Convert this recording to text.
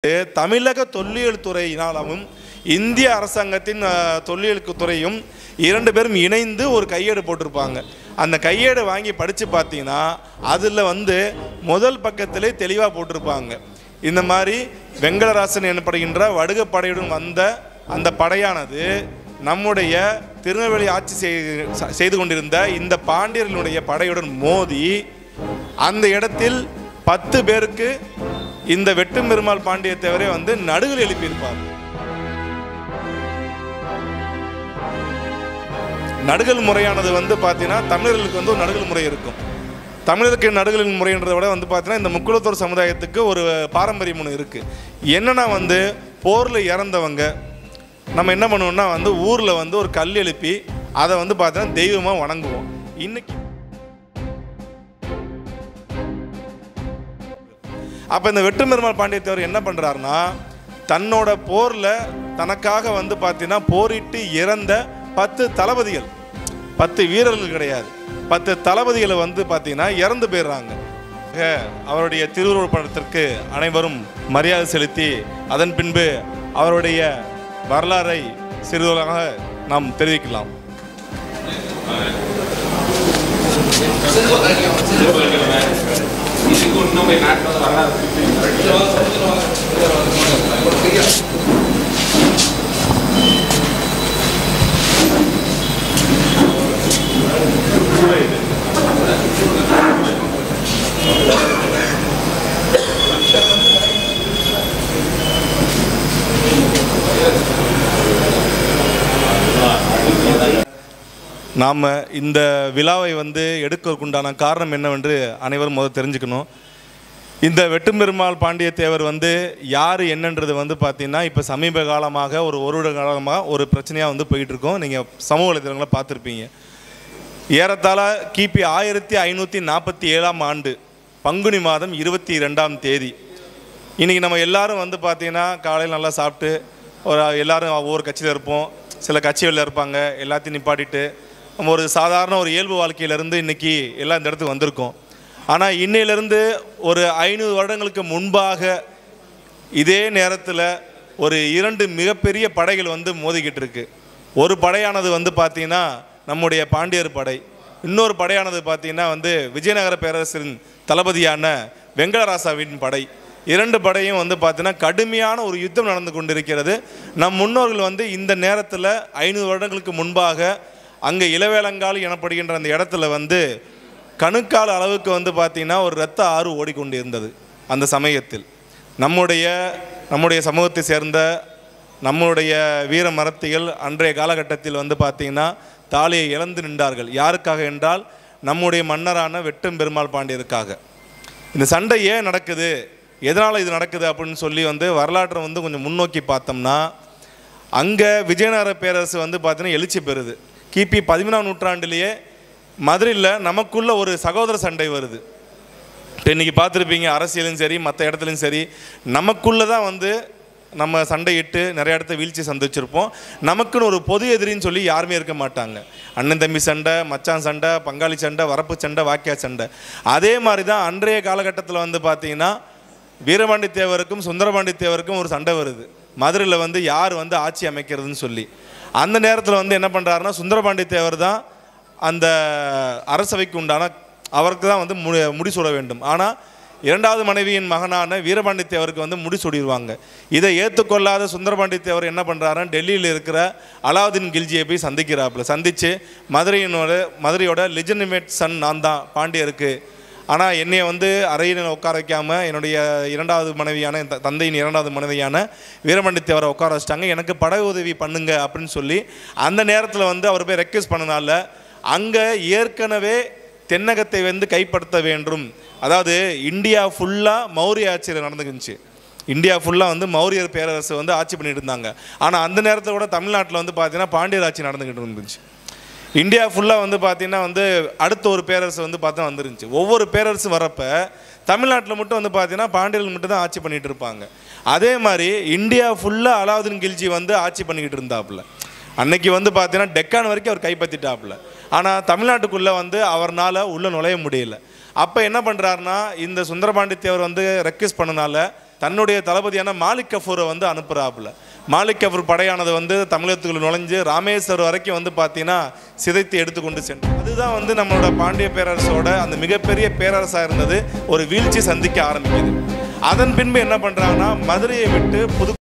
தமிழக தொல்லியல் துறையினாலும் இந்திய அரசாங்கத்தின் தொல்லியல் துறையும் இரண்டு பேரும் இணைந்து ஒரு கையேடு போட்டிருப்பாங்க. அந்த கையேடு வாங்கி படித்து பார்த்தீங்கன்னா அதில் முதல் பக்கத்திலே தெளிவாக போட்டிருப்பாங்க. இந்த மாதிரி வெங்கடராசன் எனப்படுகின்ற வடுகப்படையுடன் வந்த அந்த படையானது நம்முடைய திருநெல்வேலி ஆட்சி செய்து கொண்டிருந்த இந்த பாண்டியர்களுடைய படையுடன் மோதி அந்த இடத்தில் 10 பேருக்கு இந்த வெட்டும் பெருமாள் பாண்டிய தேவரே நடுகள் எழுப்பியிருப்பார். நடுகள் முறையானது பார்த்தீங்கன்னா தமிழர்களுக்கு ஒரு நடுகள் முறை இருக்கும். தமிழருக்கு நடுகளின் முறைன்றதை விட பார்த்தீங்கன்னா இந்த முக்குளத்தூர் சமுதாயத்துக்கு ஒரு பாரம்பரியம் ஒன்று இருக்குது. என்னென்னா போரில் இறந்தவங்க நம்ம என்ன பண்ணுவோம்னா ஊரில் ஒரு கல் எழுப்பி அதை பார்த்தீங்கன்னா தெய்வமாக வணங்குவோம். இன்னைக்கு அப்போ இந்த வெட்டும் பெருமாள் பாண்டியத்தேவர் என்ன பண்ணுறாருன்னா தன்னோட போரில் தனக்காக பார்த்தீங்கன்னா போரிட்டு இறந்த 10 தளபதிகள், 10 வீரர்கள் கிடையாது, 10 தளபதிகளை பார்த்தீங்கன்னா இறந்து போயிடுறாங்க. அவருடைய திருவுருவப்படத்திற்கு அனைவரும் மரியாதை செலுத்தி அதன் பின்பு அவருடைய வரலாறை சிறிதாக நாம் தெரிவிக்கலாம். நாம் இந்த விழாவை எடுக்கிறதுக்குண்டான காரணம் என்னவென்று அனைவரும் முதல் தெரிஞ்சுக்கணும். இந்த வெட்டும் பெருமாள் பாண்டிய தேவர் யார் என்னன்றது பார்த்தீங்கன்னா இப்போ சமீப காலமாக ஒரு வருட காலமாக ஒரு பிரச்சனையாக போயிட்டுருக்கோம். நீங்கள் சமூக வலைதளங்களை பார்த்துருப்பீங்க. ஏறத்தாழ கிபி 1547ஆம் ஆண்டு பங்குனி மாதம் 22ஆம் தேதி இன்றைக்கி நம்ம எல்லோரும் பார்த்தீங்கன்னா காலையில் நல்லா சாப்பிட்டு எல்லோரும் ஒவ்வொரு கட்சியில் இருப்போம், சில கட்சிகளில் இருப்பாங்க, எல்லாத்தையும் நிப்பாட்டிட்டு நம்ம ஒரு சாதாரண ஒரு இயல்பு வாழ்க்கையிலேருந்து இன்றைக்கி எல்லாம் இந்த இடத்துக்கு வந்திருக்கோம். ஆனால் இன்னையிலேருந்து ஒரு 500 வருடங்களுக்கு முன்பாக இதே நேரத்தில் ஒரு 2 மிகப்பெரிய படைகள் மோதிக்கிட்டு இருக்கு. ஒரு படையானது பார்த்தீங்கன்னா நம்முடைய பாண்டியர் படை, இன்னொரு படையானது பார்த்தீங்கன்னா விஜயநகர பேரரசின் தளபதியான வெங்கடராசாவின் படை. 2 படையும் பார்த்தீங்கன்னா கடுமையான ஒரு யுத்தம் நடந்து கொண்டிருக்கிறது. நம் முன்னோர்கள் இந்த நேரத்தில் 500 வருடங்களுக்கு முன்பாக அங்கே இளவேலங்கால் எனப்படுகின்ற அந்த இடத்துல கணுக்கால் அளவுக்கு பார்த்தீங்கன்னா ஒரு இரத்த ஆறு ஓடிக்கொண்டு இருந்தது. அந்த சமயத்தில் நம்முடைய சமூகத்தை சேர்ந்த நம்முடைய வீர மரத்திகள் அன்றைய காலகட்டத்தில் பார்த்தீங்கன்னா தாலியை இழந்து நின்றார்கள். யாருக்காக என்றால் நம்முடைய மன்னரான வெட்டும் பெருமாள் பாண்டியருக்காக. இந்த சண்டை ஏன் நடக்குது, எதனால் இது நடக்குது அப்படின்னு சொல்லி வரலாற்றை கொஞ்சம் முன்னோக்கி பார்த்தோம்னா அங்கே விஜயநகர பேரரசு பார்த்தீங்கன்னா எழுச்சி பெறுது. கிபி 13ஆம் நூற்றாண்டிலேயே மதுரையில் நமக்குள்ள ஒரு சகோதர சண்டை வருது. இப்போ இன்றைக்கி பார்த்துருப்பீங்க, அரசியலும் சரி மற்ற இடத்துலையும் சரி நமக்குள்ளே தான் நம்ம சண்டையிட்டு நிறைய இடத்த வீழ்ச்சி சந்திச்சிருப்போம். நமக்குன்னு ஒரு பொது எதிரின்னு சொல்லி யாருமே இருக்க மாட்டாங்க. அண்ணன் தம்பி சண்டை, மச்சான் சண்டை, பங்காளி சண்டை, வரப்பு சண்டை, வாக்கியா சண்டை. அதே மாதிரி தான் அன்றைய காலகட்டத்தில் பார்த்தீங்கன்னா வீரபாண்டி தேவருக்கும் சுந்தரபாண்டி தேவருக்கும் ஒரு சண்டை வருது. மதுரையில் யார் ஆட்சி அமைக்கிறதுன்னு சொல்லி. அந்த நேரத்தில் என்ன பண்ணுறாருன்னா சுந்தரபாண்டி தேவர் தான் அந்த அரசவைக்கு உண்டான அவருக்கு தான் முடிசூட வேண்டும். ஆனால் 2வது மனைவியின் மகனான வீரபாண்டி தேவருக்கு முடிசூடிடுவாங்க. இதை ஏற்றுக்கொள்ளாத சுந்தரபாண்டி தேவர் என்ன பண்ணுறாருன்னா டெல்லியில் இருக்கிற அலாவுதீன் கில்ஜியை போய் சந்திக்கிறாப்புல. சந்தித்து மதுரையோட லெஜிட்டிமேட் சன் நான் தான் பாண்டியருக்கு, ஆனால் என்னை அறையில் உட்கார வைக்காமல் என்னுடைய 2வது மனைவியான தந்தையின் 2வது மனைவியான வீரபாண்டி தேவரை உட்கார வச்சிட்டாங்க, எனக்கு படை உதவி பண்ணுங்க அப்படின்னு சொல்லி அந்த நேரத்தில் அவர் போய் ரெக்வெஸ்ட் பண்ணனால அங்கே ஏற்கனவே தென்னகத்தை கைப்படுத்த வேண்டும். அதாவது இந்தியா ஃபுல்லாக மௌரிய ஆட்சியில் நடந்துக்குச்சு. இந்தியா ஃபுல்லாக மௌரியர் பேரரசு ஆட்சி பண்ணிட்டு இருந்தாங்க. ஆனால் அந்த நேரத்தில் கூட தமிழ்நாட்டில் பார்த்தீங்கன்னா பாண்டியர் ஆட்சி நடந்துக்கிட்டு இருந்துச்சு. இந்தியா ஃபுல்லாக பார்த்தீங்கன்னா அடுத்த ஒரு பேரரசு பார்த்தா வந்துருந்துச்சு. ஒவ்வொரு பேரரசு வரப்போ தமிழ்நாட்டில் மட்டும் பார்த்தீங்கன்னா பாண்டியர்கள் மட்டும் தான் ஆட்சி பண்ணிகிட்டு இருப்பாங்க. அதே மாதிரி இந்தியா ஃபுல்லாக அலாவுதீன் கில்ஜி ஆட்சி பண்ணிக்கிட்டு இருந்தாப்புல. அன்னைக்கு பார்த்தீங்கன்னா டெக்கான் வரைக்கும் அவர் கைப்பற்றிட்டாப்புல. ஆனால் தமிழ்நாட்டுக்குள்ளே அவர்னால் உள்ளே நுழைய முடியல. அப்போ என்ன பண்ணுறாருன்னா இந்த சுந்தரபாண்டி தேவர் ரெக்வெஸ்ட் பண்ணனால தன்னுடைய தளபதியான மாலிக் கஃபூரை வந்து அனுப்புகிறாப்புல. மாலிக் கஃபூர் படையானது வந்து தமிழகத்துக்குள்ள நுழைஞ்சு ராமேஸ்வரம் வரைக்கும் வந்து பார்த்தீங்கன்னா சிதைத்து எடுத்துக்கொண்டு சென்று, அதுதான் வந்து நம்மளோட பாண்டிய பேரரசோட அந்த மிகப்பெரிய பேரரசாக இருந்தது ஒரு வீழ்ச்சி சந்திக்க ஆரம்பிக்குது. அதன் பின்பு என்ன பண்ணுறாங்கன்னா மதுரையை விட்டு